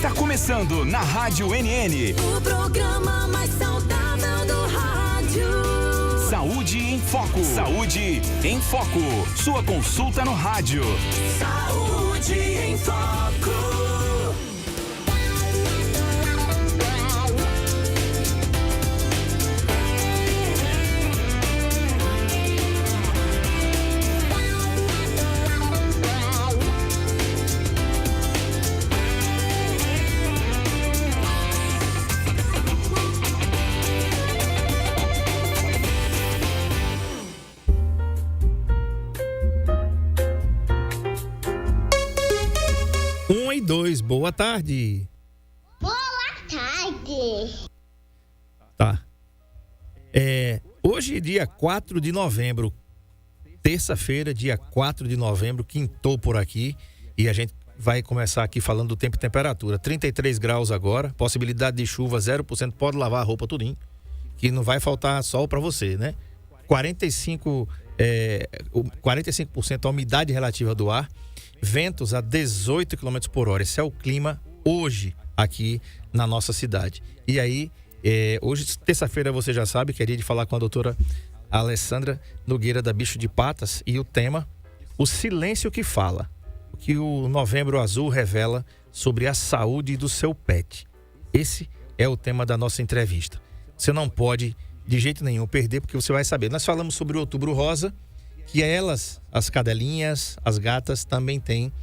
Está começando na Rádio NN. O programa mais saudável do rádio. Saúde em Foco. Saúde em Foco. Sua consulta no rádio. Saúde em Foco. E 2, boa tarde. Boa tarde. Tá. Hoje, dia 4 de novembro, terça-feira, dia 4 de novembro, quintou por aqui e a gente vai começar aqui falando do tempo e temperatura. 33 graus agora, possibilidade de chuva 0%, pode lavar a roupa tudinho, que não vai faltar sol para você, né? 45% a umidade relativa do ar. Ventos a 18 km por hora. Esse é o clima hoje aqui na nossa cidade. E aí, hoje, terça-feira, você já sabe, queria falar com a doutora Alessandra Nogueira da Bicho de Patas, e o tema, o silêncio que fala. O que o Novembro Azul revela sobre a saúde do seu pet. Esse é o tema da nossa entrevista. Você não pode, de jeito nenhum, perder, porque você vai saber. Nós falamos sobre o Outubro Rosa, que elas, as cadelinhas, as gatas, também têm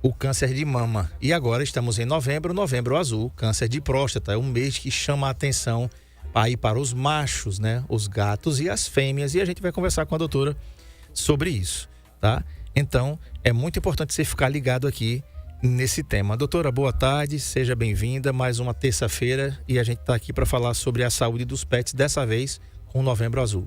o câncer de mama. E agora estamos em novembro, Novembro Azul, câncer de próstata. É um mês que chama a atenção aí para os machos, né? Os gatos e as fêmeas. E a gente vai conversar com a doutora sobre isso, tá? Então, é muito importante você ficar ligado aqui nesse tema. Doutora, boa tarde, seja bem-vinda. Mais uma terça-feira e a gente está aqui para falar sobre a saúde dos pets, dessa vez com o Novembro Azul.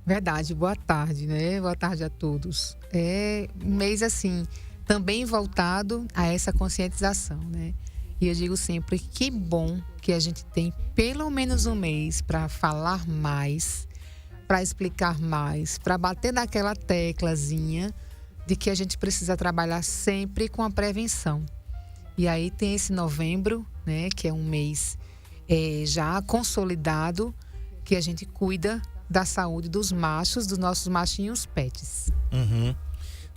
Verdade, boa tarde, né? Boa tarde a todos. É um mês, assim, também voltado a essa conscientização, né? E eu digo sempre, que bom que a gente tem pelo menos um mês para falar mais, para explicar mais, para bater naquela teclazinha de que a gente precisa trabalhar sempre com a prevenção. E aí tem esse novembro, né? Que é um mês já consolidado, que a gente cuida da saúde dos machos, dos nossos machinhos pets. Uhum.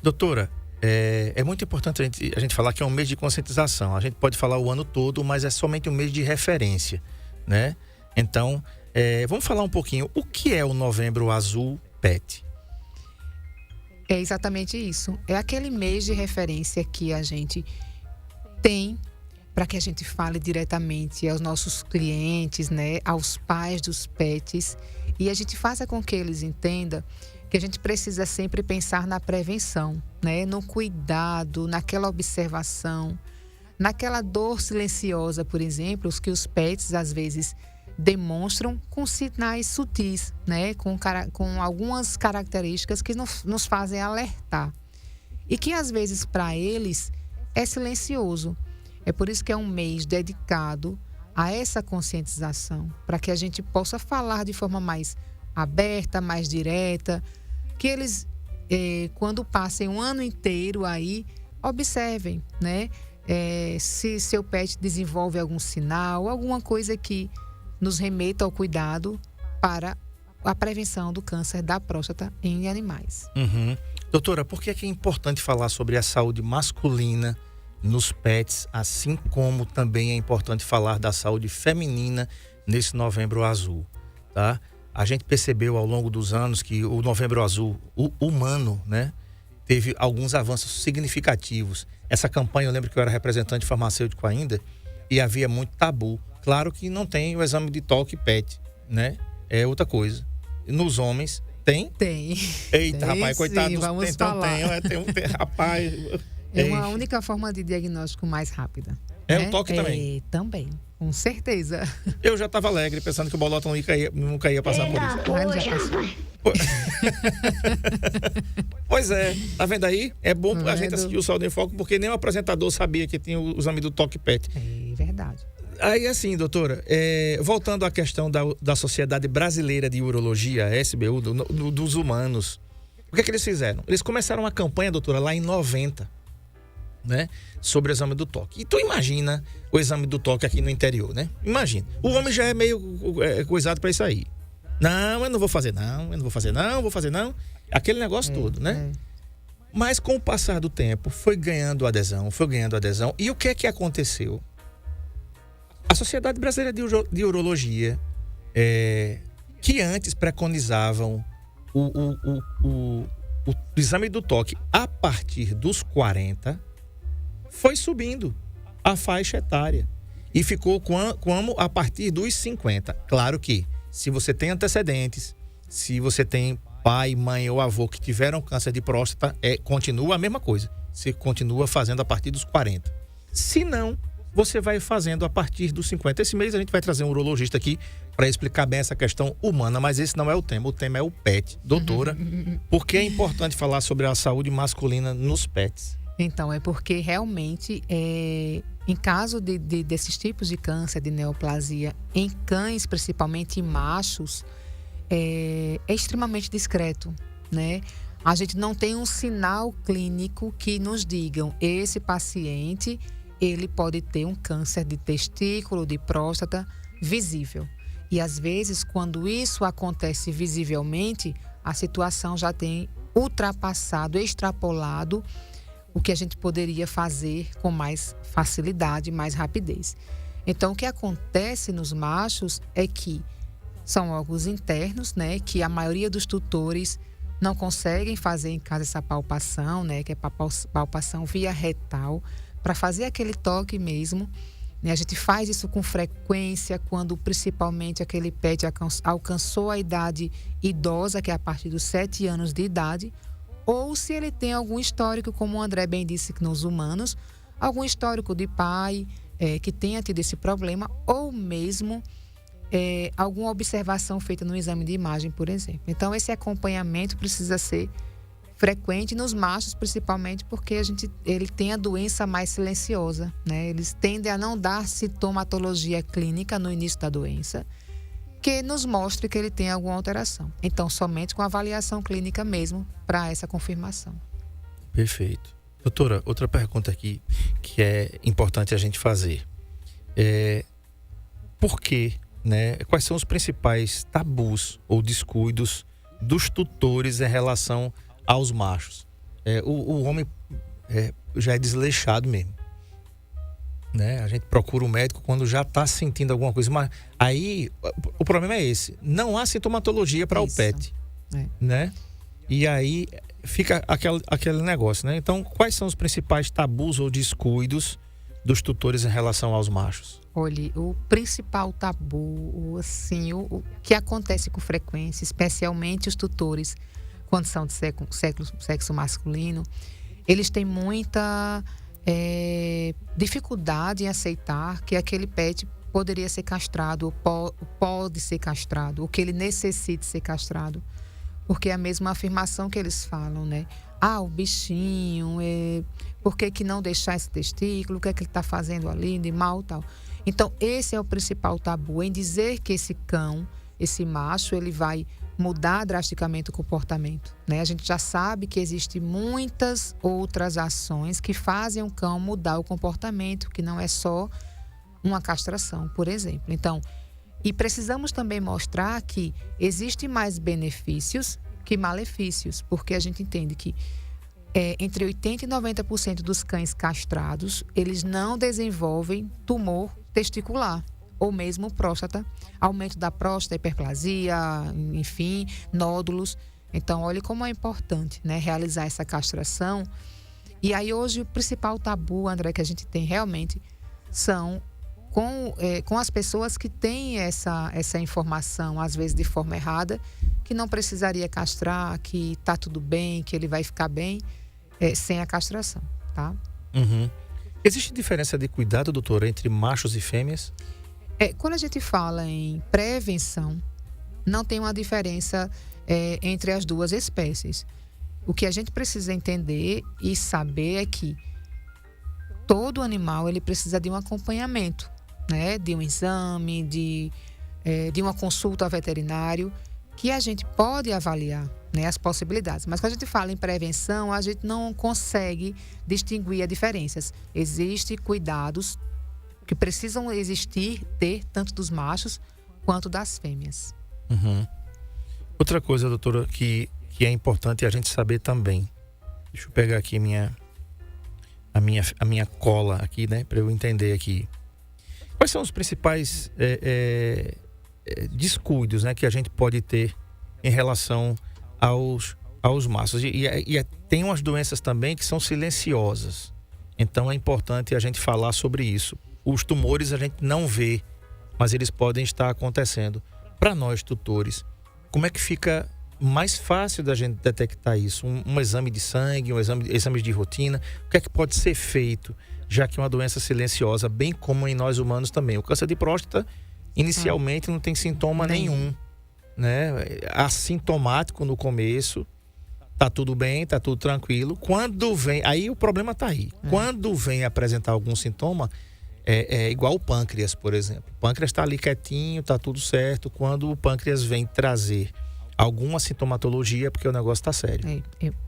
Doutora, é muito importante a gente falar que é um mês de conscientização. A gente pode falar o ano todo, mas é somente um mês de referência, né? Então, vamos falar um pouquinho. O que é o Novembro Azul Pet? É exatamente isso. É aquele mês de referência que a gente tem para que a gente fale diretamente aos nossos clientes, né, aos pais dos pets, e a gente faça com que eles entendam que a gente precisa sempre pensar na prevenção, né, no cuidado, naquela observação, naquela dor silenciosa, por exemplo, os que os pets às vezes demonstram com sinais sutis, né, com algumas características que nos fazem alertar, e que às vezes para eles é silencioso. É por isso que é um mês dedicado a essa conscientização, para que a gente possa falar de forma mais aberta, mais direta, que eles, quando passem um ano inteiro aí, observem, né? Se seu pet desenvolve algum sinal, alguma coisa que nos remeta ao cuidado para a prevenção do câncer da próstata em animais. Uhum. Doutora, por que é importante falar sobre a saúde masculina nos pets, assim como também é importante falar da saúde feminina nesse Novembro Azul, tá? A gente percebeu ao longo dos anos que o Novembro Azul, o humano, né, teve alguns avanços significativos. Essa campanha, eu lembro que eu era representante farmacêutico ainda, e havia muito tabu. Claro que não tem o exame de toque pet, né? É outra coisa. Nos homens, tem? Tem. Eita, tem, rapaz, coitado sim, dos... vamos Então falar. tem, rapaz... É uma única forma de diagnóstico mais rápida. É né? o toque também? Também, com certeza. Eu já estava alegre, pensando que o Bolota nunca ia passar por isso. Ah, ele já passou. Pois é, tá vendo aí? É bom a gente Vendo? assistir o Saúde em Foco, porque nem o apresentador sabia que tinha o exame do toque pet. É verdade. Aí assim, doutora, voltando à questão da Sociedade Brasileira de Urologia, a SBU, dos humanos, o que é que eles fizeram? Eles começaram uma campanha, doutora, lá em 90. né? Sobre o exame do toque. E tu imagina o exame do toque aqui no interior, né? Imagina. O homem já é meio coisado para isso aí. Não, eu não vou fazer não, eu não vou fazer não, vou fazer não. Aquele negócio todo, né? Mas com o passar do tempo, foi ganhando adesão. E o que é que aconteceu? A Sociedade Brasileira de Urologia, que antes preconizavam o exame do toque a partir dos 40, foi subindo a faixa etária e ficou como a partir dos 50. Claro que, se você tem antecedentes, se você tem pai, mãe ou avô que tiveram câncer de próstata, continua a mesma coisa. Você continua fazendo a partir dos 40. Se não, você vai fazendo a partir dos 50. Esse mês a gente vai trazer um urologista aqui para explicar bem essa questão humana, mas esse não é o tema. O tema é o PET. Doutora, por que é importante falar sobre a saúde masculina nos PETs? Então, é porque realmente, em caso desses tipos de câncer, de neoplasia, em cães, principalmente em machos, é extremamente discreto, né? A gente não tem um sinal clínico que nos digam, esse paciente, ele pode ter um câncer de testículo, de próstata, visível. E às vezes, quando isso acontece visivelmente, a situação já tem ultrapassado, extrapolado o que a gente poderia fazer com mais facilidade, mais rapidez. Então, o que acontece nos machos é que são órgãos internos, né, que a maioria dos tutores não conseguem fazer em casa essa palpação, né, que é palpação via retal, para fazer aquele toque mesmo. A gente faz isso com frequência quando principalmente aquele PET alcançou a idade idosa, que é a partir dos 7 anos de idade, ou se ele tem algum histórico, como o André bem disse nos humanos, algum histórico de pai que tenha tido esse problema, ou mesmo alguma observação feita no exame de imagem, por exemplo. Então, esse acompanhamento precisa ser frequente nos machos, principalmente porque ele tem a doença mais silenciosa, né? Eles tendem a não dar sintomatologia clínica no início da doença, que nos mostre que ele tem alguma alteração. Então, somente com avaliação clínica mesmo, para essa confirmação. Perfeito. Doutora, outra pergunta aqui que é importante a gente fazer. Por quê, né? Quais são os principais tabus ou descuidos dos tutores em relação aos machos? O homem já é desleixado mesmo, né? A gente procura o médico quando já está sentindo alguma coisa, mas aí o problema é esse: não há sintomatologia para o PET, né? E aí fica aquele negócio, né? Então, quais são os principais tabus ou descuidos dos tutores em relação aos machos? Olha, o principal tabu, assim, o que acontece com frequência, especialmente os tutores, quando são de sexo masculino, eles têm muita dificuldade em aceitar que aquele PET poderia ser castrado, ou pode ser castrado, ou que ele necessite ser castrado. Porque é a mesma afirmação que eles falam, né? O bichinho, por que não deixar esse testículo? O que é que ele está fazendo ali de mal, tal? Então, esse é o principal tabu, em dizer que esse cão, esse macho, ele vai mudar drasticamente o comportamento, né? A gente já sabe que existem muitas outras ações que fazem o cão mudar o comportamento, que não é só uma castração, por exemplo. Então, e precisamos também mostrar que existem mais benefícios que malefícios, porque a gente entende que entre 80% e 90% dos cães castrados, eles não desenvolvem tumor testicular, ou mesmo próstata, aumento da próstata, hiperplasia, enfim, nódulos. Então, olhe como é importante, né, realizar essa castração. E aí, hoje, o principal tabu, André, que a gente tem realmente são com as pessoas que têm essa informação, às vezes de forma errada, que não precisaria castrar, que tá tudo bem, que ele vai ficar bem sem a castração, tá? Uhum. Existe diferença de cuidado, doutora, entre machos e fêmeas? Quando a gente fala em prevenção, não tem uma diferença entre as duas espécies. O que a gente precisa entender e saber é que todo animal ele precisa de um acompanhamento, né? De um exame, de uma consulta ao veterinário, que a gente pode avaliar, né, as possibilidades. Mas quando a gente fala em prevenção, a gente não consegue distinguir as diferenças. Existem cuidados que precisam ter tanto dos machos quanto das fêmeas. Uhum. Outra coisa, doutora, que é importante a gente saber também. Deixa eu pegar aqui a minha cola aqui, né, para eu entender aqui. Quais são os principais descuidos, né, que a gente pode ter em relação aos machos? E tem umas doenças também que são silenciosas. Então é importante a gente falar sobre isso. Os tumores a gente não vê, mas eles podem estar acontecendo. Para nós, tutores, como é que fica mais fácil da gente detectar isso? Um exame de sangue, exames de rotina, o que é que pode ser feito, já que é uma doença silenciosa, bem como em nós humanos também. O câncer de próstata, inicialmente, não tem sintoma nenhum, né? Assintomático no começo, tá tudo bem, tá tudo tranquilo. Quando vem, aí o problema tá aí. Quando vem apresentar algum sintoma, é igual o pâncreas, por exemplo. O pâncreas está ali quietinho, tá tudo certo. Quando o pâncreas vem trazer alguma sintomatologia, porque o negócio tá sério.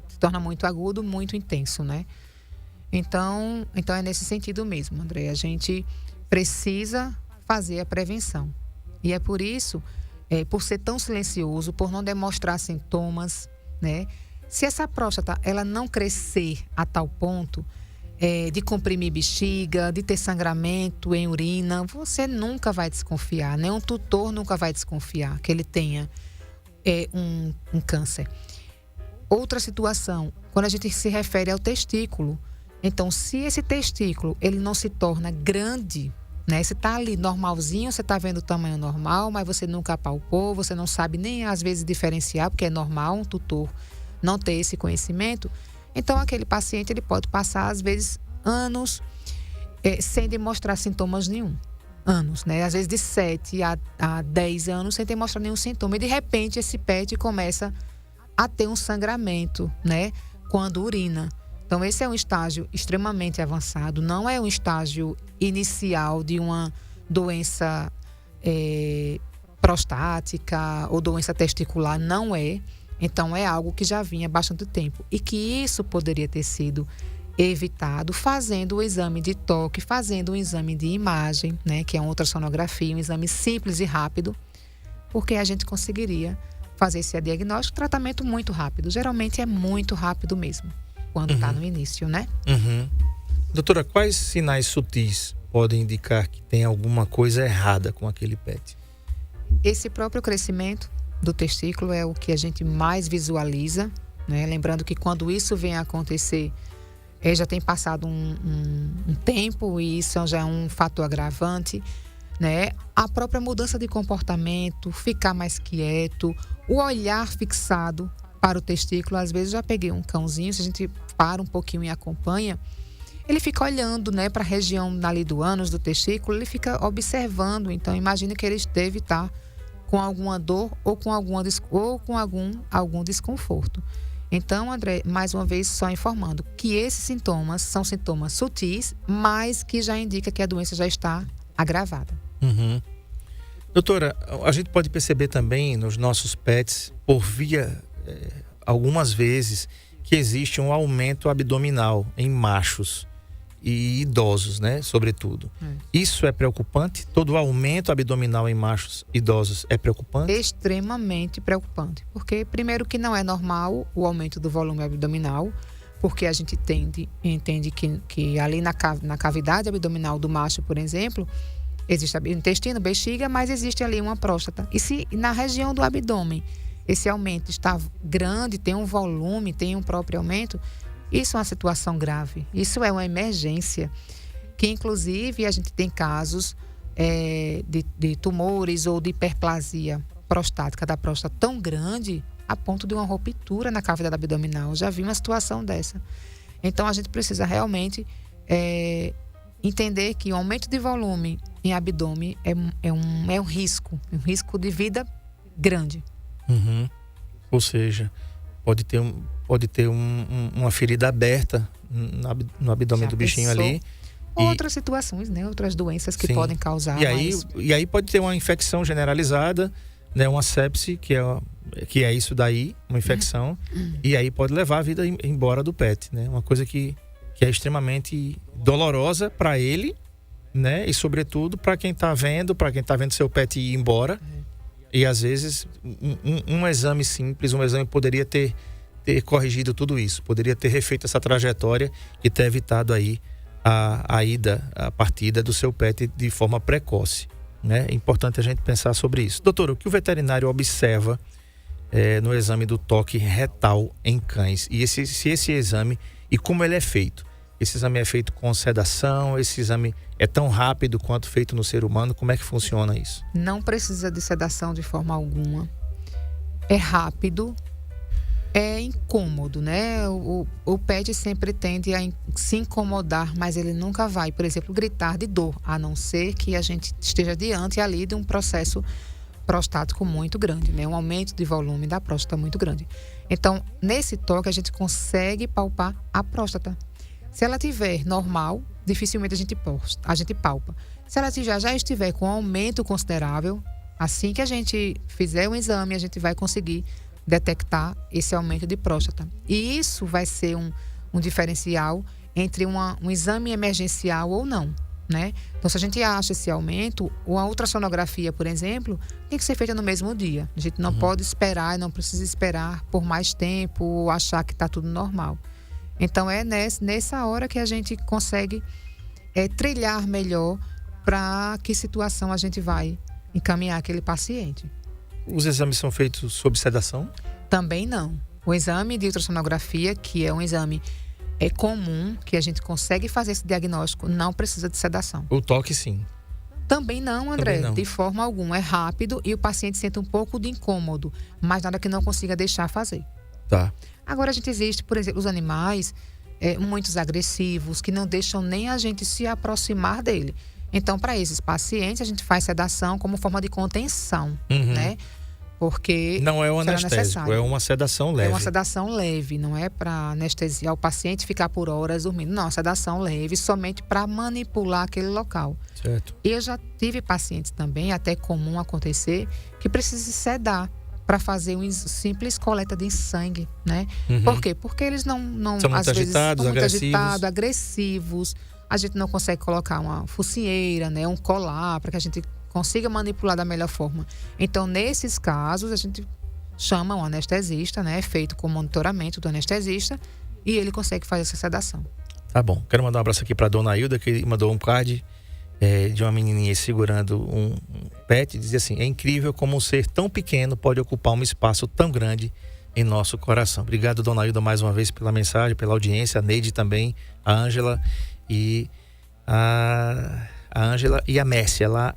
Se torna muito agudo, muito intenso, né? Então é nesse sentido mesmo, André. A gente precisa fazer a prevenção. E é por isso, por ser tão silencioso, por não demonstrar sintomas, né? Se essa próstata ela não crescer a tal ponto de comprimir bexiga, de ter sangramento em urina, você nunca vai desconfiar, nenhum tutor nunca vai desconfiar que ele tenha um câncer. Outra situação, quando a gente se refere ao testículo, então se esse testículo ele não se torna grande, né? Você está ali normalzinho, você está vendo o tamanho normal, mas você nunca palpou, você não sabe nem às vezes diferenciar, porque é normal um tutor não ter esse conhecimento. Então aquele paciente ele pode passar às vezes anos sem demonstrar sintomas nenhum. Anos, né? Às vezes de 7 a 10 anos sem demonstrar nenhum sintoma. E de repente esse PET começa a ter um sangramento, né? Quando urina. Então esse é um estágio extremamente avançado, não é um estágio inicial de uma doença prostática ou doença testicular, não é. Então é algo que já vinha há bastante tempo e que isso poderia ter sido evitado fazendo o exame de toque, fazendo um exame de imagem, né, que é uma ultrassonografia, um exame simples e rápido, porque a gente conseguiria fazer esse diagnóstico, tratamento muito rápido. Geralmente é muito rápido mesmo, quando está no início, né? Uhum. Doutora, quais sinais sutis podem indicar que tem alguma coisa errada com aquele PET? Esse próprio crescimento do testículo é o que a gente mais visualiza, né? Lembrando que quando isso vem a acontecer, já tem passado um tempo e isso já é um fator agravante, né? A própria mudança de comportamento, ficar mais quieto, o olhar fixado para o testículo. Às vezes já peguei um cãozinho, se a gente para um pouquinho e acompanha, ele fica olhando, né, para a região ali do ânus do testículo, ele fica observando. Então imagine que ele deve estar com alguma dor ou com algum desconforto. Então, André, mais uma vez só informando que esses sintomas são sintomas sutis, mas que já indica que a doença já está agravada. Uhum. Doutora, a gente pode perceber também nos nossos PETs, por via, algumas vezes, que existe um aumento abdominal em machos e idosos, né, sobretudo. Isso é preocupante? Todo aumento abdominal em machos idosos é preocupante? Extremamente preocupante, porque primeiro que não é normal o aumento do volume abdominal, porque a gente entende que ali na cavidade abdominal do macho, por exemplo, existe intestino, bexiga, mas existe ali uma próstata. E se na região do abdômen esse aumento está grande, tem um volume, tem um próprio aumento, isso é uma situação grave, isso é uma emergência, que inclusive a gente tem casos de tumores ou de hiperplasia prostática da próstata tão grande a ponto de uma ruptura na cavidade abdominal. Já vi uma situação dessa. Então a gente precisa realmente entender que o aumento de volume em abdômen é um risco de vida grande. Uhum. Ou seja, pode ter uma ferida aberta no abdômen do bichinho ali. Outras situações, né? Outras doenças que podem causar. E aí pode ter uma infecção generalizada, né? Uma sepse, que é que é isso daí, uma infecção, e aí pode levar a vida embora do pet, né? Uma coisa que é extremamente dolorosa para ele, né? E sobretudo para quem tá vendo seu pet ir embora. E às vezes um exame simples, um exame poderia ter corrigido tudo isso, poderia ter refeito essa trajetória e ter evitado aí a partida do seu pet de forma precoce, né? É importante a gente pensar sobre isso. Doutor, o que o veterinário observa no exame do toque retal em cães? E se esse exame, e como ele é feito? Esse exame é feito com sedação? Esse exame é tão rápido quanto feito no ser humano? Como é que funciona isso? Não precisa de sedação de forma alguma. É rápido. É incômodo, né? O pet sempre tende a se incomodar, mas ele nunca vai, por exemplo, gritar de dor, a não ser que a gente esteja diante ali de um processo prostático muito grande, né? Um aumento de volume da próstata muito grande. Então, nesse toque, a gente consegue palpar a próstata. Se ela tiver normal, dificilmente a gente palpa. Se ela já estiver com um aumento considerável, assim que a gente fizer um exame, a gente vai conseguir detectar esse aumento de próstata. E isso vai ser um diferencial entre um exame emergencial ou não, né? Então, se a gente acha esse aumento, a ultrassonografia, por exemplo, tem que ser feita no mesmo dia. A gente não pode esperar, não precisa esperar por mais tempo ou achar que está tudo normal. Então, é nessa hora que a gente consegue trilhar melhor para que situação a gente vai encaminhar aquele paciente. Os exames são feitos sob sedação? Também não. O exame de ultrassonografia, que é um exame comum, que a gente consegue fazer esse diagnóstico, não precisa de sedação. O toque, sim. Também não, André. Também não. De forma alguma. É rápido e o paciente sente um pouco de incômodo, mas nada que não consiga deixar fazer. Tá. Agora, a gente existe, por exemplo, os animais muitos agressivos, que não deixam nem a gente se aproximar dele. Então, para esses pacientes, a gente faz sedação como forma de contenção, né? Porque não é um anestésico, é uma sedação leve. É uma sedação leve, não é para anestesiar o paciente e ficar por horas dormindo. Não, sedação leve, somente para manipular aquele local. Certo. E eu já tive pacientes também, até comum acontecer, que precisam sedar para fazer uma simples coleta de sangue, né? Por quê? Porque eles não são muito às vezes, agitados, são muito agressivos. Agressivos. A gente não consegue colocar uma focinheira, né? Um colar, para que a gente consiga manipular da melhor forma. Então, nesses casos, a gente chama um anestesista, né? É feito com monitoramento do anestesista e ele consegue fazer essa sedação. Tá bom. Quero mandar um abraço aqui para dona Hilda, que mandou um card de uma menininha segurando um pet. Diz assim: é incrível como um ser tão pequeno pode ocupar um espaço tão grande em nosso coração. Obrigado, dona Hilda, mais uma vez pela mensagem, pela audiência. A Neide também, a Ângela e a Ângela e a Mércia lá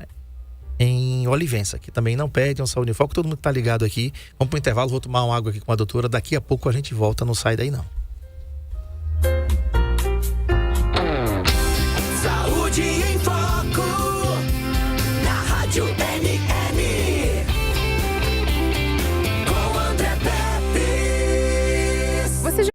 em Olivença, que também não perde um Saúde em Foco. Todo mundo que tá ligado aqui. Vamos pro intervalo, vou tomar uma água aqui com a doutora. Daqui a pouco a gente volta, não sai daí não. Saúde em Foco, na Rádio NN, com André Pepe. Você já...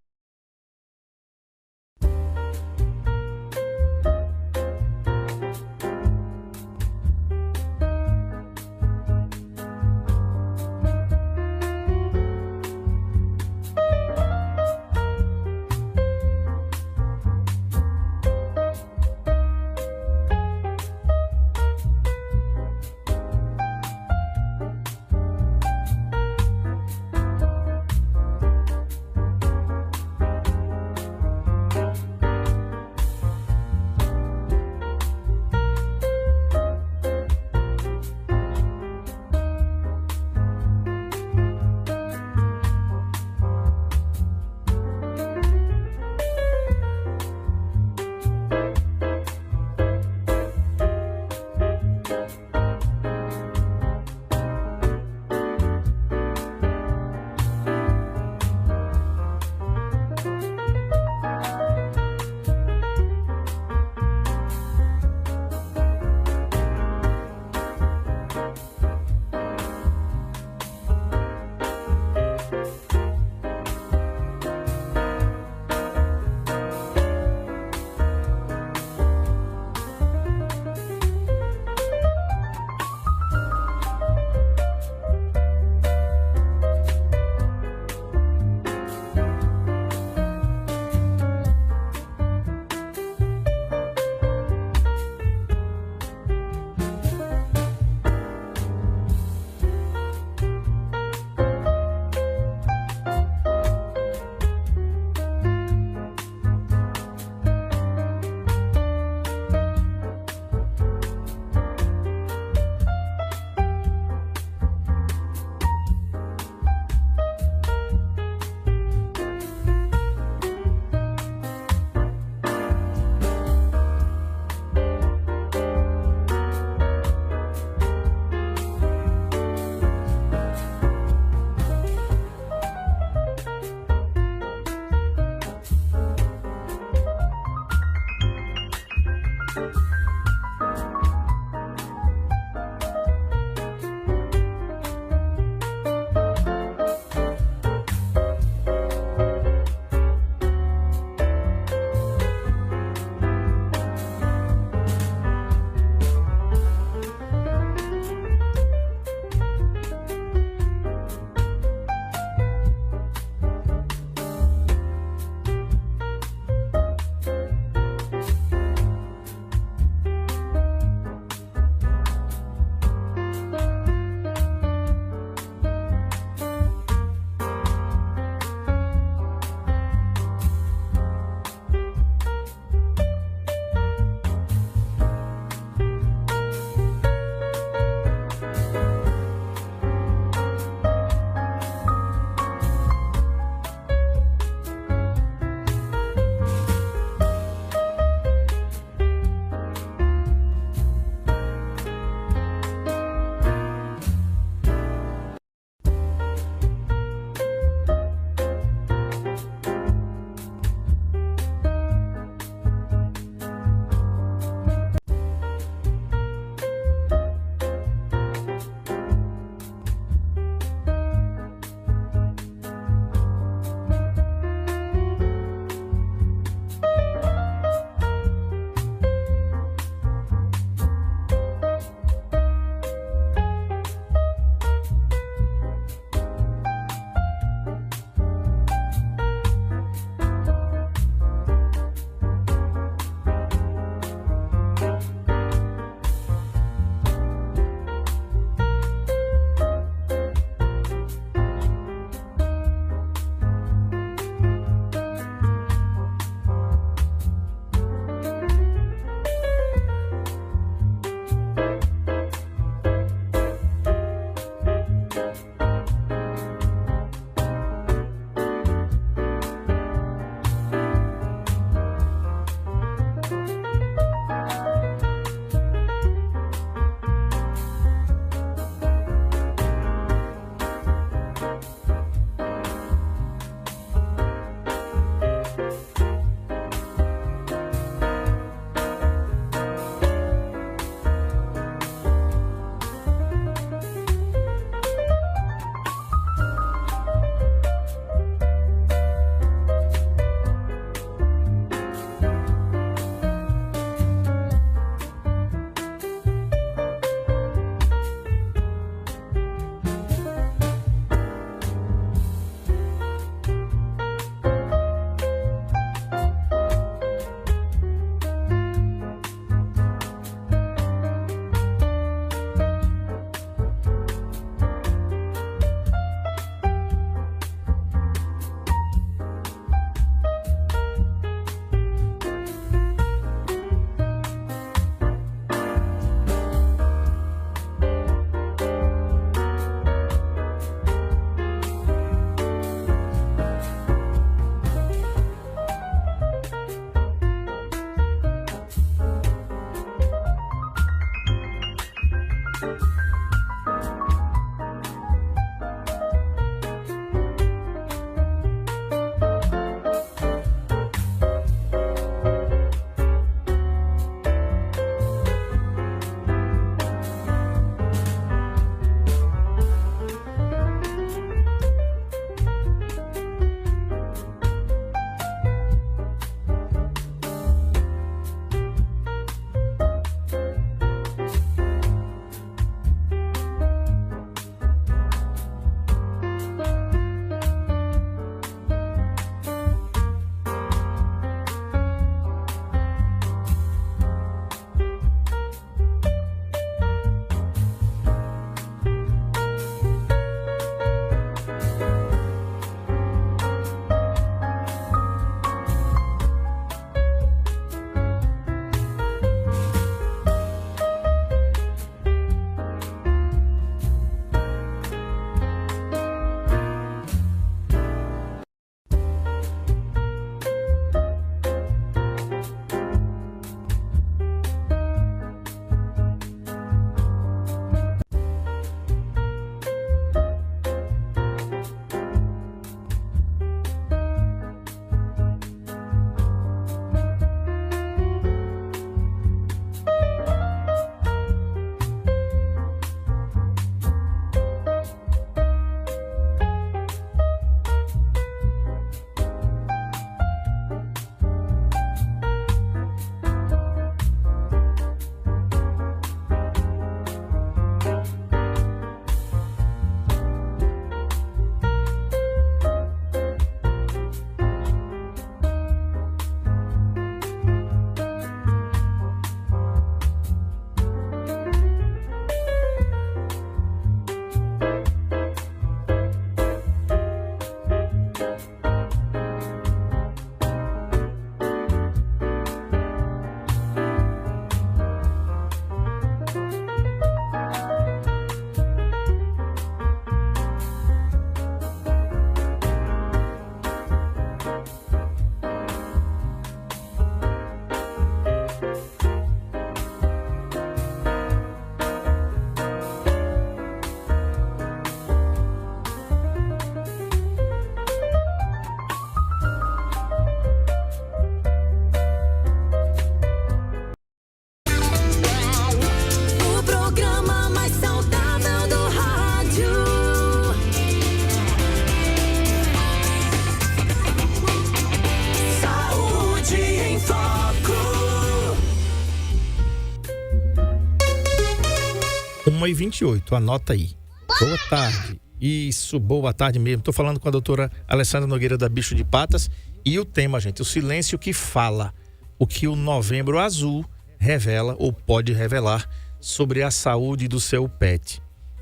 1h28, anota aí. Boa tarde. Isso, boa tarde mesmo. Tô falando com a doutora Alessandra Nogueira da Bicho de Patas. E o tema, gente, o silêncio que fala. O que o Novembro Azul revela ou pode revelar sobre a saúde do seu pet,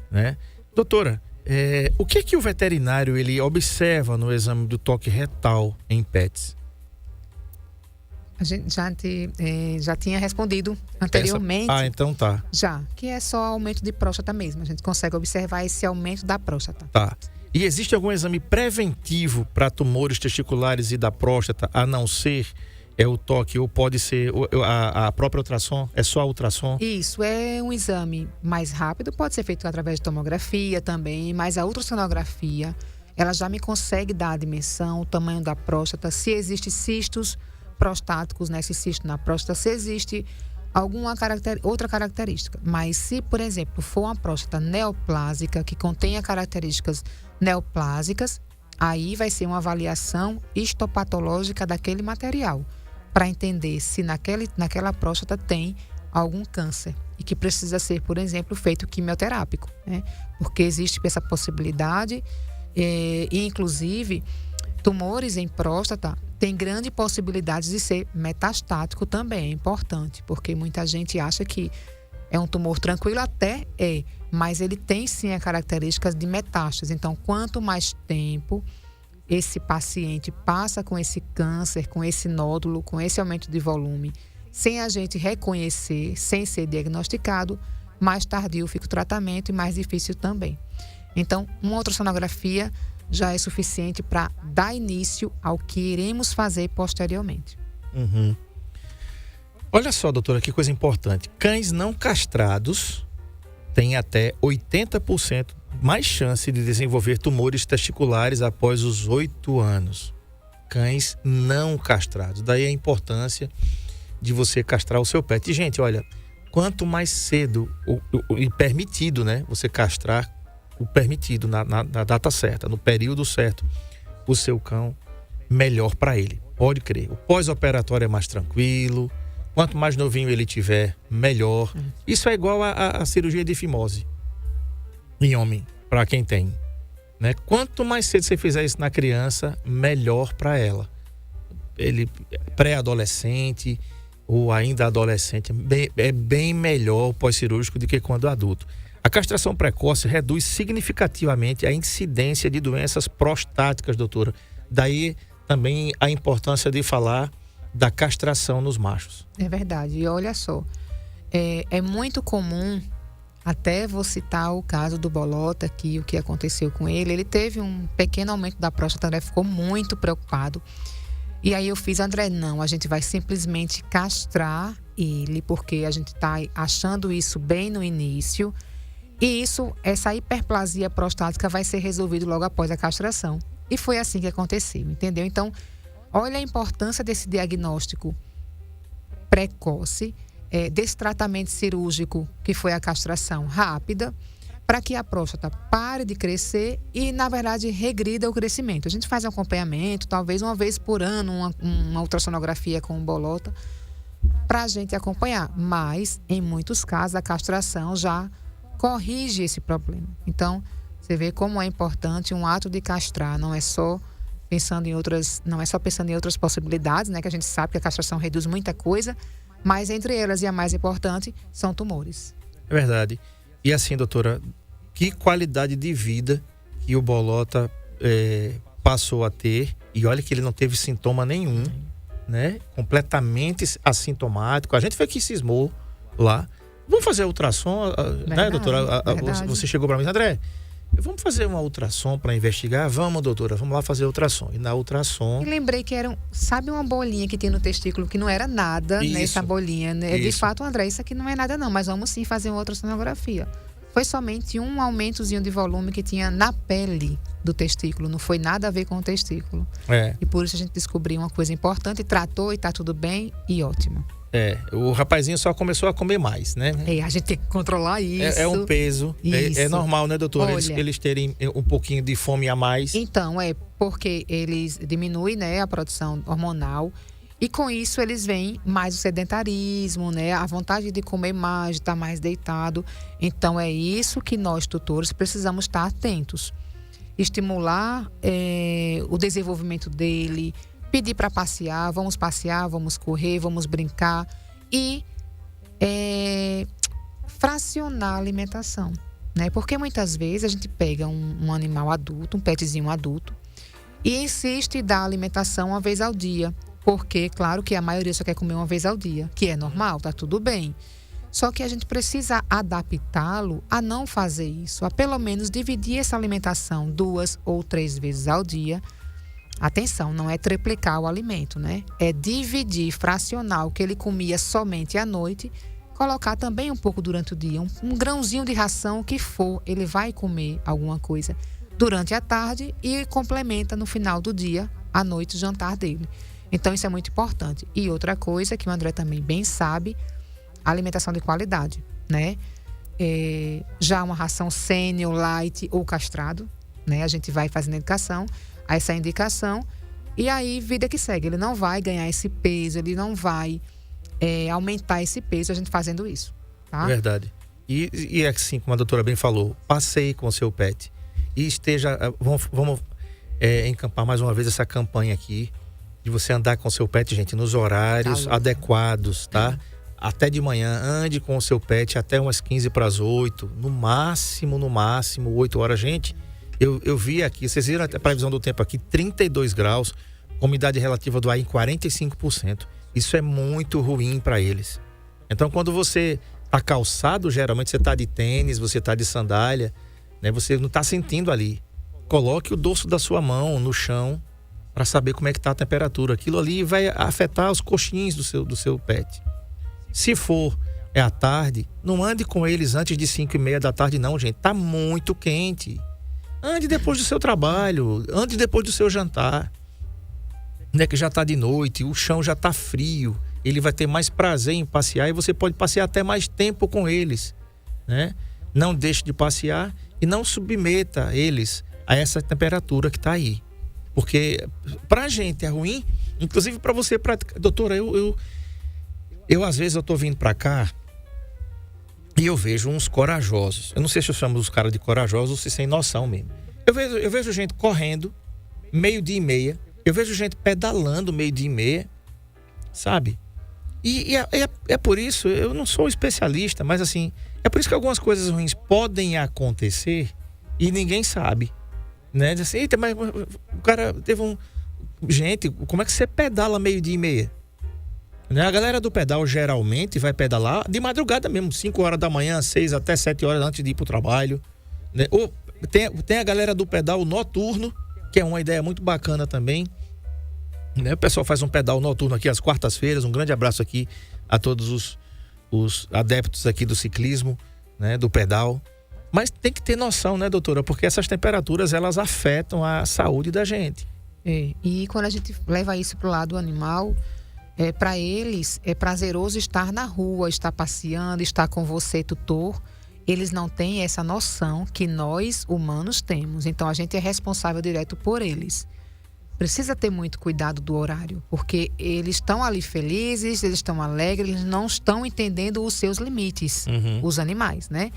né? Doutora, o que o veterinário ele observa no exame do toque retal em pets? A gente já tinha respondido anteriormente. Então tá. Já, que é só aumento de próstata mesmo. A gente consegue observar esse aumento da próstata. Tá. E existe algum exame preventivo para tumores testiculares e da próstata, a não ser o toque, ou pode ser a própria ultrassom? É só a ultrassom? Isso, é um exame mais rápido, pode ser feito através de tomografia também, mas a ultrassonografia, ela já me consegue dar a dimensão, o tamanho da próstata, se existe cistos prostáticos nesse cisto na próstata, se existe alguma outra característica. Mas se, por exemplo, for uma próstata neoplásica, que contenha características neoplásicas, aí vai ser uma avaliação histopatológica daquele material, para entender se naquela próstata tem algum câncer e que precisa ser, por exemplo, feito quimioterápico, né? Porque existe essa possibilidade e inclusive, tumores em próstata têm grande possibilidade de ser metastático também, é importante, porque muita gente acha que é um tumor tranquilo, até mas ele tem sim as características de metástase. Então, quanto mais tempo esse paciente passa com esse câncer, com esse nódulo, com esse aumento de volume, sem a gente reconhecer, sem ser diagnosticado, mais tardio fica o tratamento e mais difícil também. Então, uma ultrassonografia já é suficiente para dar início ao que iremos fazer posteriormente. Uhum. Olha só, doutora, que coisa importante. Cães não castrados têm até 80% mais chance de desenvolver tumores testiculares após os 8 anos. Cães não castrados. Daí a importância de você castrar o seu pet. E, gente, olha, quanto mais cedo e permitido, né, você castrar, o permitido na data certa, no período certo, o seu cão, melhor para ele. Pode crer. O pós-operatório é mais tranquilo. Quanto mais novinho ele tiver, melhor. Isso é igual a cirurgia de fimose em homem, para quem tem, né? Quanto mais cedo você fizer isso na criança, melhor para ela. Ele pré-adolescente ou ainda adolescente, é bem melhor o pós-cirúrgico do que quando adulto. A castração precoce reduz significativamente a incidência de doenças prostáticas, doutora. Daí também a importância de falar da castração nos machos. É verdade. E olha só, é muito comum, até vou citar o caso do Bolota aqui, o que aconteceu com ele. Ele teve um pequeno aumento da próstata, André ficou muito preocupado. E aí eu fiz, André, não, a gente vai simplesmente castrar ele, porque a gente está achando isso bem no início. E essa hiperplasia prostática vai ser resolvido logo após a castração. E foi assim que aconteceu, entendeu? Então, olha a importância desse diagnóstico precoce, desse tratamento cirúrgico, que foi a castração rápida, para que a próstata pare de crescer e, na verdade, regrida o crescimento. A gente faz um acompanhamento, talvez uma vez por ano, uma ultrassonografia com bolota, para a gente acompanhar. Mas, em muitos casos, a castração já corrige esse problema. Então, você vê como é importante um ato de castrar, não é só pensando em outras possibilidades, né? Que a gente sabe que a castração reduz muita coisa, mas entre elas e a mais importante são tumores. É verdade. E assim, doutora, que qualidade de vida que o Bolota passou a ter, e olha que ele não teve sintoma nenhum, né? Completamente assintomático. A gente foi que cismou lá. Vamos fazer ultrassom, né, doutora? Você chegou para mim, André, vamos fazer uma ultrassom para investigar? Vamos, doutora, vamos lá fazer ultrassom. E na ultrassom... E lembrei que sabe uma bolinha que tem no testículo que não era nada, né, essa bolinha, né? De fato, André, isso aqui não é nada não, mas vamos sim fazer uma ultrassonografia. Foi somente um aumentozinho de volume que tinha na pele do testículo, não foi nada a ver com o testículo. E por isso a gente descobriu uma coisa importante, tratou e tá tudo bem e ótimo. O rapazinho só começou a comer mais, né? A gente tem que controlar isso. É um peso. É normal, né, doutora? Eles terem um pouquinho de fome a mais. Então, porque eles diminuem, né, a produção hormonal E com isso eles veem mais o sedentarismo, né? A vontade de comer mais, de estar mais deitado. Então é isso que nós, tutores, precisamos estar atentos. Estimular o desenvolvimento dele, pedir para passear, vamos correr, vamos brincar. E fracionar a alimentação, né? Porque muitas vezes a gente pega um animal adulto, um petzinho adulto, e insiste em dar alimentação uma vez ao dia. Porque, claro, que a maioria só quer comer uma vez ao dia, que é normal, tá tudo bem. Só que a gente precisa adaptá-lo a não fazer isso, a pelo menos dividir essa alimentação 2 ou 3 vezes ao dia. Atenção, não é triplicar o alimento, né? É dividir, fracionar o que ele comia somente à noite, colocar também um pouco durante o dia, um grãozinho de ração que for, ele vai comer alguma coisa durante a tarde e complementa no final do dia, à noite, o jantar dele. Então, isso é muito importante. E outra coisa que o André também bem sabe, alimentação de qualidade, né? Já uma ração sênior, light ou castrado, né? A gente vai fazendo indicação, essa indicação, e aí vida que segue. Ele não vai ganhar esse peso, ele não vai aumentar esse peso a gente fazendo isso, tá? Verdade. E assim, como a doutora bem falou, passeie com o seu pet. E vamos encampar mais uma vez essa campanha aqui, de você andar com o seu pet, gente, nos horários adequados, tá? Até de manhã, ande com o seu pet até umas 15 para as 8, no máximo 8 horas. Gente, eu vi aqui, vocês viram a previsão do tempo aqui, 32 graus, umidade relativa do ar em 45%. Isso é muito ruim para eles. Então, quando você tá calçado, geralmente você tá de tênis, você tá de sandália, né? Você não tá sentindo ali. Coloque o dorso da sua mão no chão para saber como é que tá a temperatura. Aquilo ali vai afetar os coxins do seu pet. Se for à tarde, não ande com eles antes de 5:30 da tarde não, gente. Tá muito quente. Ande depois do seu trabalho, ande depois do seu jantar. Né, que já tá de noite, o chão já tá frio. Ele vai ter mais prazer em passear e você pode passear até mais tempo com eles, né? Não deixe de passear e não submeta eles a essa temperatura que tá aí. Porque pra gente é ruim, inclusive pra você, doutora, eu às vezes eu tô vindo pra cá e eu vejo uns corajosos. Eu não sei se eu chamo os caras de corajosos ou se sem noção mesmo. Eu vejo gente correndo 12:30. Eu vejo gente pedalando 12:30, sabe? E é por isso, eu não sou especialista, mas assim, é por isso que algumas coisas ruins podem acontecer e ninguém sabe, né? Diz assim, eita, mas o cara teve Gente, como é que você pedala 12:30? Né? A galera do pedal geralmente vai pedalar de madrugada mesmo, 5 horas da manhã, 6 até 7 horas antes de ir pro trabalho, né? Ou tem a galera do pedal noturno, que é uma ideia muito bacana também, né? O pessoal faz um pedal noturno aqui às quartas-feiras. Um grande abraço aqui a todos os adeptos aqui do ciclismo, né? Do pedal. Mas tem que ter noção, né, doutora? Porque essas temperaturas, elas afetam a saúde da gente. E quando a gente leva isso pro lado animal, para eles é prazeroso estar na rua, estar passeando, estar com você, tutor. Eles não têm essa noção que nós, humanos, temos. Então, a gente é responsável direto por eles. Precisa ter muito cuidado do horário, porque eles estão ali felizes, eles estão alegres, eles não estão entendendo os seus limites, os animais, né?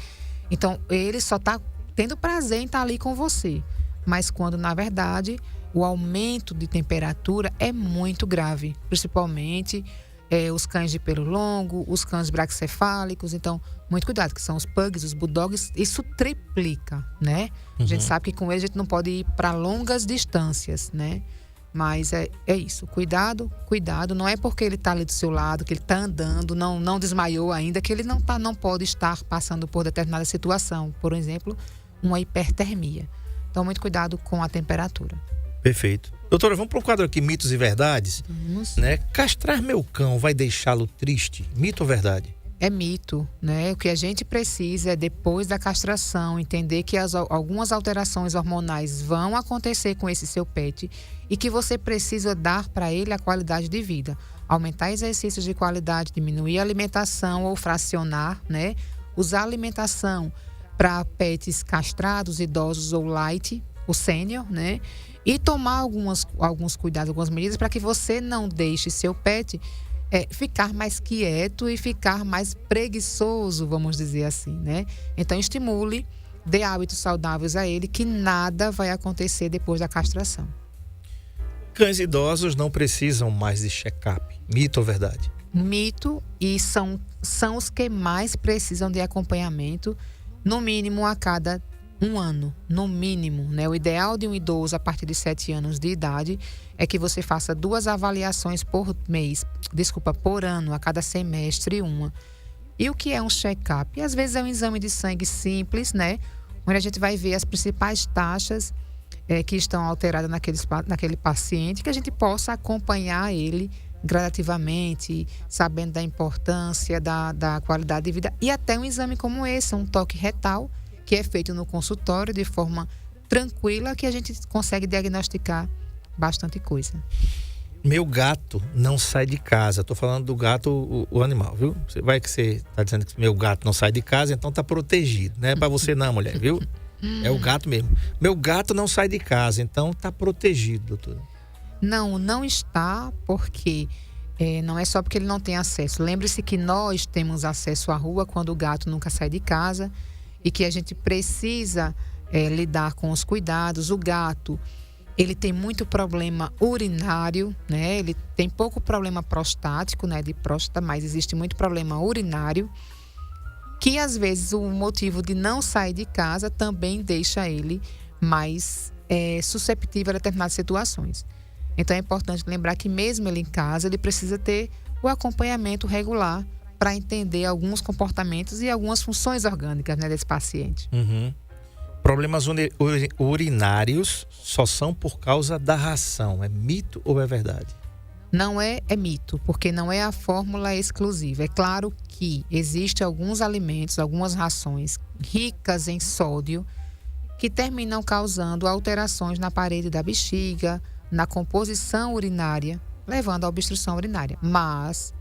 Então, eles só estão tendo prazer em estar ali com você. Mas quando, na verdade, o aumento de temperatura é muito grave, principalmente os cães de pelo longo, os cães braquicefálicos. Então, muito cuidado, que são os pugs, os bulldogs, isso triplica, né? A gente sabe que com eles a gente não pode ir para longas distâncias, né? Mas é isso, cuidado, não é porque ele está ali do seu lado, que ele está andando, não desmaiou ainda, que ele não pode estar passando por determinada situação, por exemplo, uma hipertermia. Então, muito cuidado com a temperatura. Perfeito. Doutora, vamos para um quadro aqui, mitos e verdades. Vamos. Né? Castrar meu cão vai deixá-lo triste? Mito ou verdade? É mito, né? O que a gente precisa é, depois da castração, entender que algumas alterações hormonais vão acontecer com esse seu pet e que você precisa dar para ele a qualidade de vida. Aumentar exercícios de qualidade, diminuir a alimentação ou fracionar, né? Usar alimentação para pets castrados, idosos ou light, o sênior, né? E tomar alguns cuidados, algumas medidas para que você não deixe seu pet ficar mais quieto e ficar mais preguiçoso, vamos dizer assim, né? Então, estimule, dê hábitos saudáveis a ele, que nada vai acontecer depois da castração. Cães idosos não precisam mais de check-up. Mito ou verdade? Mito, e são os que mais precisam de acompanhamento, no mínimo a cada 1 ano, no mínimo, né? O ideal de um idoso a partir de 7 anos de idade é que você faça 2 avaliações por ano, a cada semestre uma. E o que é um check-up? Às vezes é um exame de sangue simples, né? Onde a gente vai ver as principais taxas que estão alteradas naquele paciente, que a gente possa acompanhar ele gradativamente, sabendo da importância, da qualidade de vida. E até um exame como esse, um toque retal, que é feito no consultório de forma tranquila, que a gente consegue diagnosticar bastante coisa. Meu gato não sai de casa. Tô falando do gato, o animal, viu? Vai que você tá dizendo que meu gato não sai de casa, então tá protegido. Não é pra você não, mulher, viu? É o gato mesmo. Meu gato não sai de casa, então tá protegido, doutora. Não está, porque não é só porque ele não tem acesso. Lembre-se que nós temos acesso à rua quando o gato nunca sai de casa e que a gente precisa lidar com os cuidados. O gato, ele tem muito problema urinário, né? Ele tem pouco problema prostático, né? De próstata, mas existe muito problema urinário, que às vezes o motivo de não sair de casa também deixa ele mais susceptível a determinadas situações. Então é importante lembrar que mesmo ele em casa, ele precisa ter o acompanhamento regular para entender alguns comportamentos e algumas funções orgânicas, né, desse paciente. Uhum. Problemas urinários só são por causa da ração. É mito ou é verdade? Não é mito, porque não é a fórmula exclusiva. É claro que existem alguns alimentos, algumas rações ricas em sódio que terminam causando alterações na parede da bexiga, na composição urinária, levando à obstrução urinária. Mas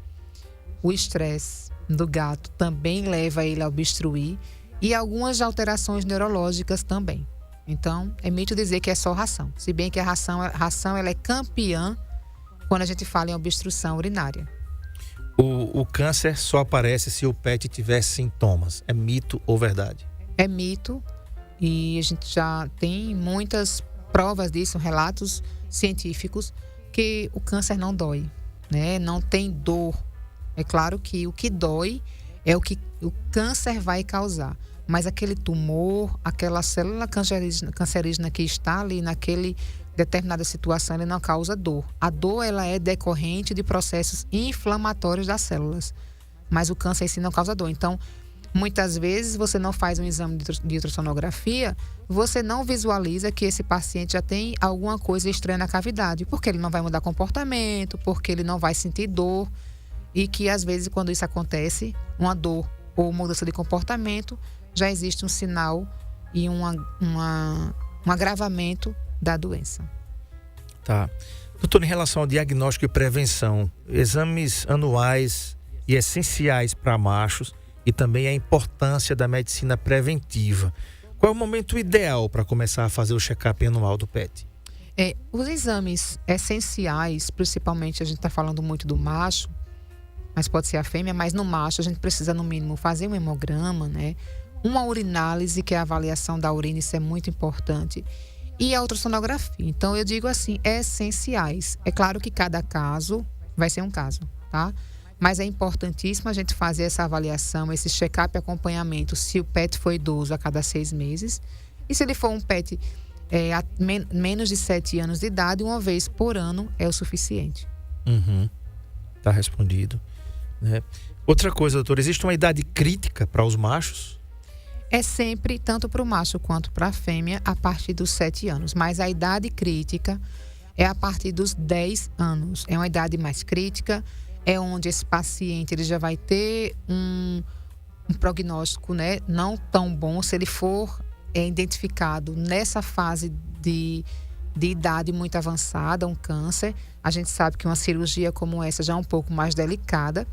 o estresse do gato também leva ele a obstruir, e algumas alterações neurológicas também. Então, é mito dizer que é só ração. Se bem que a ração ela é campeã quando a gente fala em obstrução urinária. O câncer só aparece se o pet tiver sintomas. É mito ou verdade? É mito, e a gente já tem muitas provas disso, relatos científicos, que o câncer não dói, né? Não tem dor. É claro que o que dói é o que o câncer vai causar. Mas aquele tumor, aquela célula cancerígena que está ali naquele determinada situação, ele não causa dor. A dor, ela é decorrente de processos inflamatórios das células. Mas o câncer em si não causa dor. Então, muitas vezes você não faz um exame de ultrassonografia, você não visualiza que esse paciente já tem alguma coisa estranha na cavidade, porque ele não vai mudar comportamento, porque ele não vai sentir dor, e que às vezes quando isso acontece, uma dor ou mudança de comportamento, já existe um sinal e um agravamento da doença. Tá. Doutor, em relação ao diagnóstico e prevenção, exames anuais e essenciais para machos e também a importância da medicina preventiva. Qual é o momento ideal para começar a fazer o check-up anual do pet? Os exames essenciais, principalmente a gente está falando muito do macho, mas pode ser a fêmea, mas no macho a gente precisa no mínimo fazer um hemograma, né? Uma urinálise, que é a avaliação da urina, isso é muito importante. E a ultrassonografia. Então eu digo assim, essenciais. É claro que cada caso vai ser um caso, tá? Mas é importantíssimo a gente fazer essa avaliação, esse check-up e acompanhamento, se o pet for idoso a cada 6 meses. E se ele for um pet menos de 7 anos de idade, uma vez por ano é o suficiente. Uhum. Tá respondido. Né? Outra coisa, doutor, existe uma idade crítica para os machos? É sempre, tanto para o macho quanto para a fêmea, a partir dos 7 anos. Mas a idade crítica é a partir dos 10 anos. É uma idade mais crítica, é onde esse paciente ele já vai ter um prognóstico, né, não tão bom. Se ele for identificado nessa fase de idade muito avançada, um câncer, a gente sabe que uma cirurgia como essa já é um pouco mais delicada,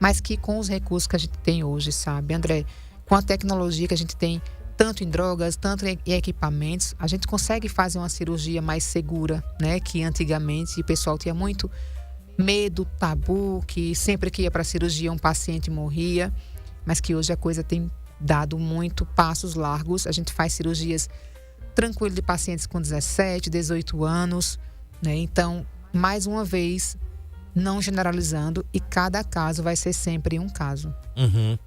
mas que com os recursos que a gente tem hoje, sabe, André, com a tecnologia que a gente tem tanto em drogas, tanto em equipamentos, a gente consegue fazer uma cirurgia mais segura, né? Que antigamente o pessoal tinha muito medo, tabu, que sempre que ia para a cirurgia um paciente morria, mas que hoje a coisa tem dado muito passos largos. A gente faz cirurgias tranquilo de pacientes com 17, 18 anos, né? Então, mais uma vez, não generalizando, e cada caso vai ser sempre um caso. Uhum.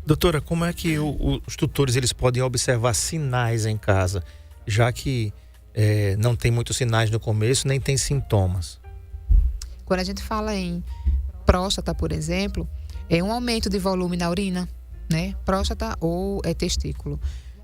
Doutora, como é que os tutores eles podem observar sinais em casa, já que não tem muitos sinais no começo, nem tem sintomas? Quando a gente fala em próstata, por exemplo, é um aumento de volume na urina, né? Próstata ou testículo.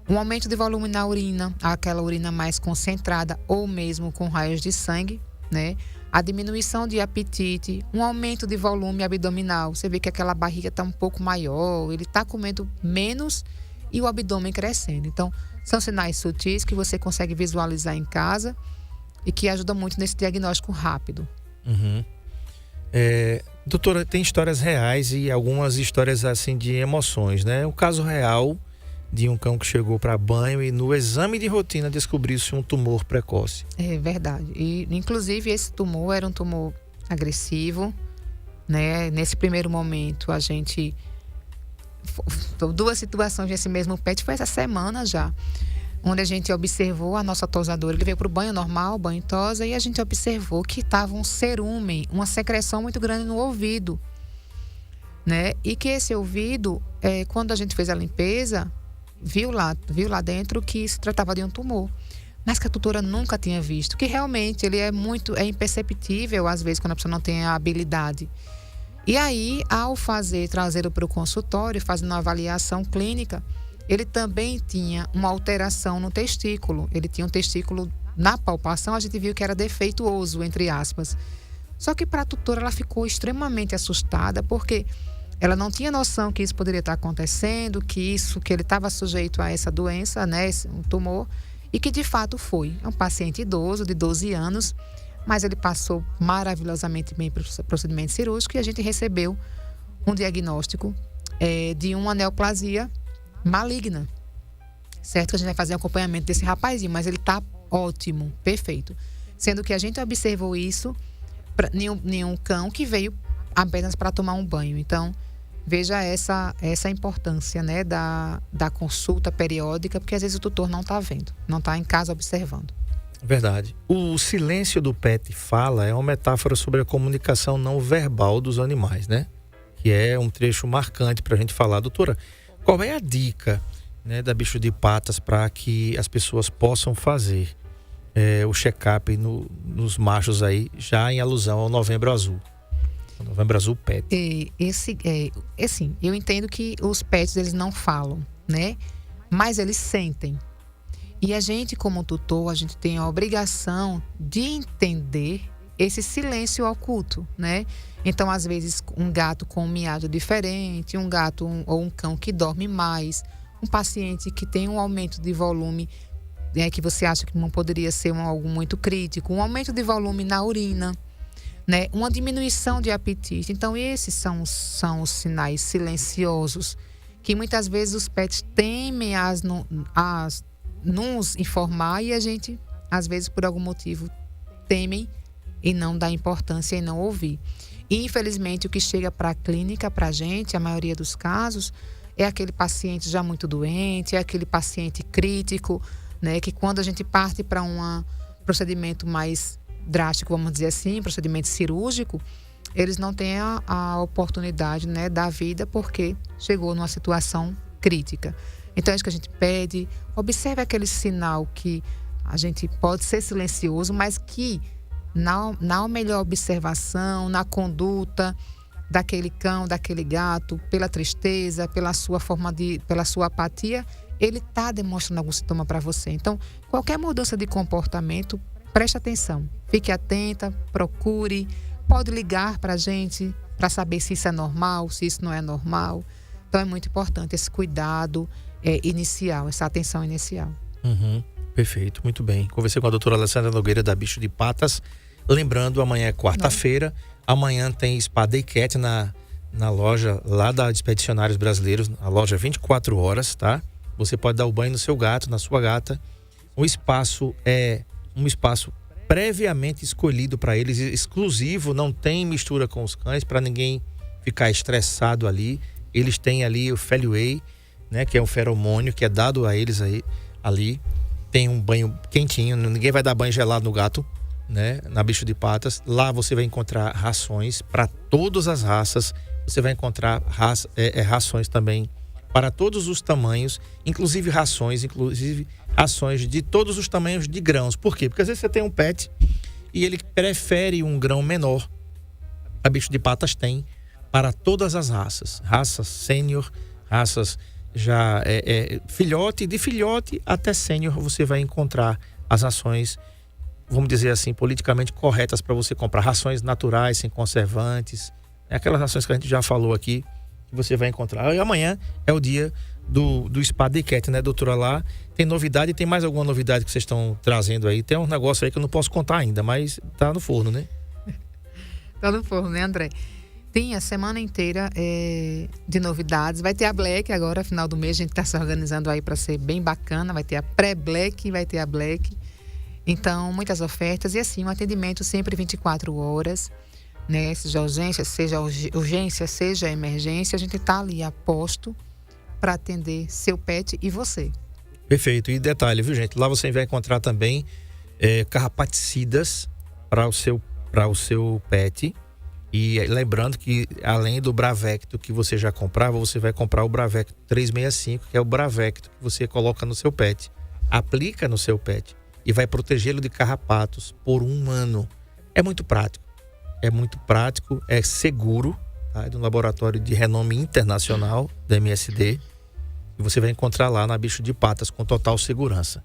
Um aumento de volume na urina, aquela urina mais concentrada ou mesmo com raios de sangue, né? A diminuição de apetite, um aumento de volume abdominal. Você vê que aquela barriga está um pouco maior, ele está comendo menos e o abdômen crescendo. Então, são sinais sutis que você consegue visualizar em casa e que ajudam muito nesse diagnóstico rápido. Uhum. Doutora, tem histórias reais e algumas histórias assim de emoções, né? Um caso real de um cão que chegou para banho e no exame de rotina descobriu-se um tumor precoce. É verdade. E inclusive esse tumor era um tumor agressivo, né? Nesse primeiro momento a gente... Duas situações desse mesmo pet, foi essa semana já, onde a gente observou a nossa tosadora. Ele veio para o banho normal, banho tosa, e a gente observou que estava um cerúmen, uma secreção muito grande no ouvido, né? E que esse ouvido, quando a gente fez a limpeza, viu lá dentro que se tratava de um tumor, mas que a tutora nunca tinha visto, que realmente ele é imperceptível às vezes quando a pessoa não tem a habilidade. E aí, ao trazê-lo para o consultório, fazendo uma avaliação clínica, ele também tinha uma alteração no testículo. Ele tinha um testículo, na palpação, a gente viu que era defeituoso, entre aspas. Só que para a tutora ela ficou extremamente assustada, porque ela não tinha noção que isso poderia estar acontecendo, que ele estava sujeito a essa doença, né, um tumor, e que de fato foi. É um paciente idoso, de 12 anos, mas ele passou maravilhosamente bem pelo procedimento cirúrgico e a gente recebeu um diagnóstico de uma neoplasia maligna. Certo que a gente vai fazer um acompanhamento desse rapazinho, mas ele está ótimo, perfeito. Sendo que a gente observou isso em um cão que veio apenas para tomar um banho. Então, veja essa importância, né, da consulta periódica, porque às vezes o tutor não está vendo, não está em casa observando. Verdade. O silêncio do pet fala é uma metáfora sobre a comunicação não verbal dos animais, né? Que é um trecho marcante para a gente falar. Doutora, qual é a dica, né, da Bicho de Patas para que as pessoas possam fazer o check-up nos machos aí, já em alusão ao Novembro Azul? O Novembro Azul Pet. Assim, eu entendo que os pets, eles não falam, né? Mas eles sentem. E a gente, como tutor, a gente tem a obrigação de entender esse silêncio oculto, né? Então, às vezes, um gato com um miado diferente, um gato ou um cão que dorme mais, um paciente que tem um aumento de volume, que você acha que não poderia ser algo muito crítico, um aumento de volume na urina, né? Uma diminuição de apetite. Então, esses são os sinais silenciosos que muitas vezes os pets temem a nos informar e a gente, às vezes, por algum motivo, temem e não dá importância e não ouvir. E, infelizmente, o que chega para a clínica, para a gente, a maioria dos casos, é aquele paciente já muito doente, é aquele paciente crítico, né? Que quando a gente parte para um procedimento mais drástico, vamos dizer assim, procedimento cirúrgico, eles não têm a oportunidade, né, da vida porque chegou numa situação crítica. Então, é isso que a gente pede. Observe aquele sinal que a gente pode ser silencioso, mas que na melhor observação, na conduta daquele cão, daquele gato, pela tristeza, pela sua apatia, ele está demonstrando algum sintoma para você. Então, qualquer mudança de comportamento, preste atenção. Fique atenta, procure. Pode ligar para a gente para saber se isso é normal, se isso não é normal. Então, é muito importante esse cuidado inicial, essa atenção inicial. Uhum, perfeito, muito bem. Conversei com a doutora Alessandra Nogueira da Bicho de Patas. Lembrando, amanhã é quarta-feira. Amanhã tem Spa Day Cat na loja lá da Expedicionários Brasileiros, a loja 24 horas, tá? Você pode dar o banho no seu gato, na sua gata. O espaço é um espaço previamente escolhido para eles, exclusivo, não tem mistura com os cães, para ninguém ficar estressado ali. Eles têm ali o Feliway, né, que é um feromônio que é dado a eles aí, ali. Tem um banho quentinho, ninguém vai dar banho gelado no gato, né, na Bicho de Patas. Lá você vai encontrar rações para todas as raças. Você vai encontrar rações também para todos os tamanhos, inclusive rações de todos os tamanhos de grãos. Por quê? Porque às vezes você tem um pet e ele prefere um grão menor. A Bicho de Patas tem para todas as raças. Raças sênior, raças já filhote, de filhote até sênior, você vai encontrar as rações, vamos dizer assim, politicamente corretas para você comprar. Rações naturais, sem conservantes. Aquelas rações que a gente já falou aqui, que você vai encontrar. E amanhã é o dia do Spa de Cat, né, doutora? Lá tem novidade. Tem mais alguma novidade que vocês estão trazendo aí? Tem um negócio aí que eu não posso contar ainda, mas tá no forno, né? Tá no forno, né, André? Tem a semana inteira de novidades. Vai ter a Black agora, final do mês. A gente tá se organizando aí para ser bem bacana. Vai ter a pré-Black, vai ter a Black. Então, muitas ofertas. E assim, um atendimento sempre 24 horas. Né? Seja urgência, seja emergência, a gente tá ali a posto para atender seu pet e você. Perfeito. E detalhe, viu, gente? Lá você vai encontrar também carrapaticidas para o seu pet. E lembrando que além do Bravecto que você já comprava, você vai comprar o Bravecto 365, que é o Bravecto que você coloca no seu pet, aplica no seu pet e vai protegê-lo de carrapatos por 1 ano. É muito prático. É seguro, tá? É de um laboratório de renome internacional, da MSD. E você vai encontrar lá na Bicho de Patas com total segurança.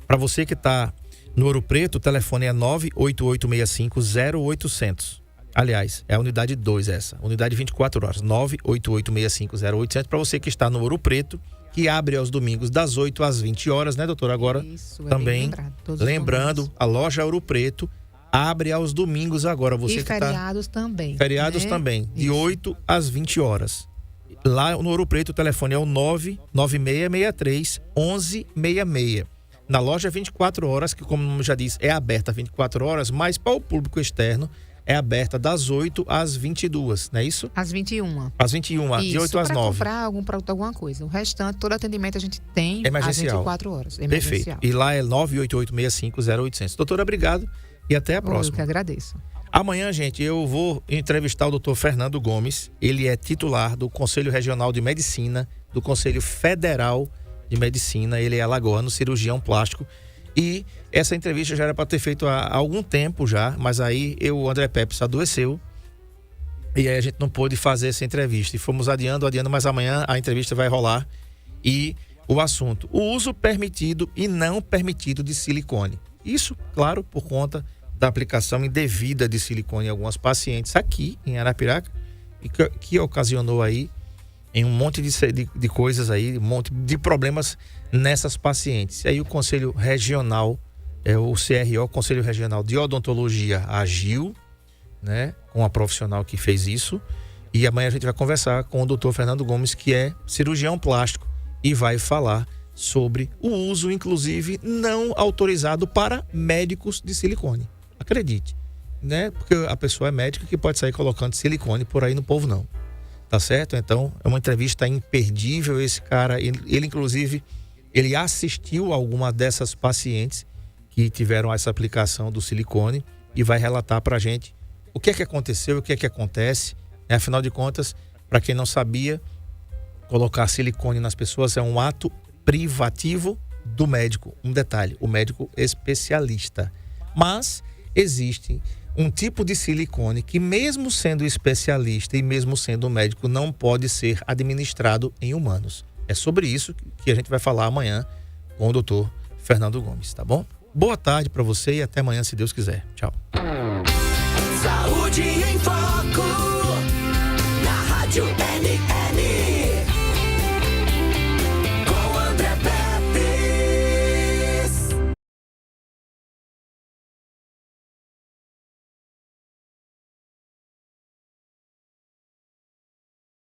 Para você que está no Ouro Preto, o telefone é 98865-0800. Aliás, é a unidade 2 essa. Unidade 24 horas. 98865-0800. Para você que está no Ouro Preto, que abre aos domingos das 8 às 20 horas, né, doutora? Agora, isso, também lembrando, a loja Ouro Preto abre aos domingos agora. Você e feriados também. Feriados, né? Também, de isso. 8 às 20 horas. Lá no Ouro Preto o telefone é o 99663-1166. Na loja 24 horas, que como já disse, é aberta 24 horas, mas para o público externo é aberta das 8 às 22, não é isso? Às 21. Às 21, isso, de 8 às 9. Para comprar algum produto, alguma coisa. O restante, todo atendimento a gente tem às 24 horas. Perfeito. E lá é 98865-0800. Doutora, obrigado e até a próxima. Eu que agradeço. Amanhã, gente, eu vou entrevistar o doutor Fernando Gomes. Ele é titular do Conselho Regional de Medicina, do Conselho Federal de Medicina. Ele é alagoano, cirurgião plástico. E essa entrevista já era para ter feito há algum tempo já, mas aí o André Pepes adoeceu. E aí a gente não pôde fazer essa entrevista. E fomos adiando, mas amanhã a entrevista vai rolar. E o assunto: o uso permitido e não permitido de silicone. Isso, claro, por conta da aplicação indevida de silicone em algumas pacientes aqui em Arapiraca, e que ocasionou aí em um monte de coisas aí, um monte de problemas nessas pacientes. E aí o Conselho Regional, o CRO, Conselho Regional de Odontologia, agiu, né, com a profissional que fez isso. E amanhã a gente vai conversar com o doutor Fernando Gomes, que é cirurgião plástico, e vai falar sobre o uso, inclusive, não autorizado para médicos de silicone. Acredite, né? Porque a pessoa é médica que pode sair colocando silicone por aí no povo, não. Tá certo? Então, é uma entrevista imperdível. Esse cara, ele inclusive, ele assistiu a alguma dessas pacientes que tiveram essa aplicação do silicone e vai relatar pra gente o que é que aconteceu, o que é que acontece. Afinal de contas, para quem não sabia, colocar silicone nas pessoas é um ato privativo do médico. Um detalhe, o médico especialista. Mas existe um tipo de silicone que, mesmo sendo especialista e mesmo sendo médico, não pode ser administrado em humanos. É sobre isso que a gente vai falar amanhã com o doutor Fernando Gomes, tá bom? Boa tarde para você e até amanhã, se Deus quiser. Tchau. Saúde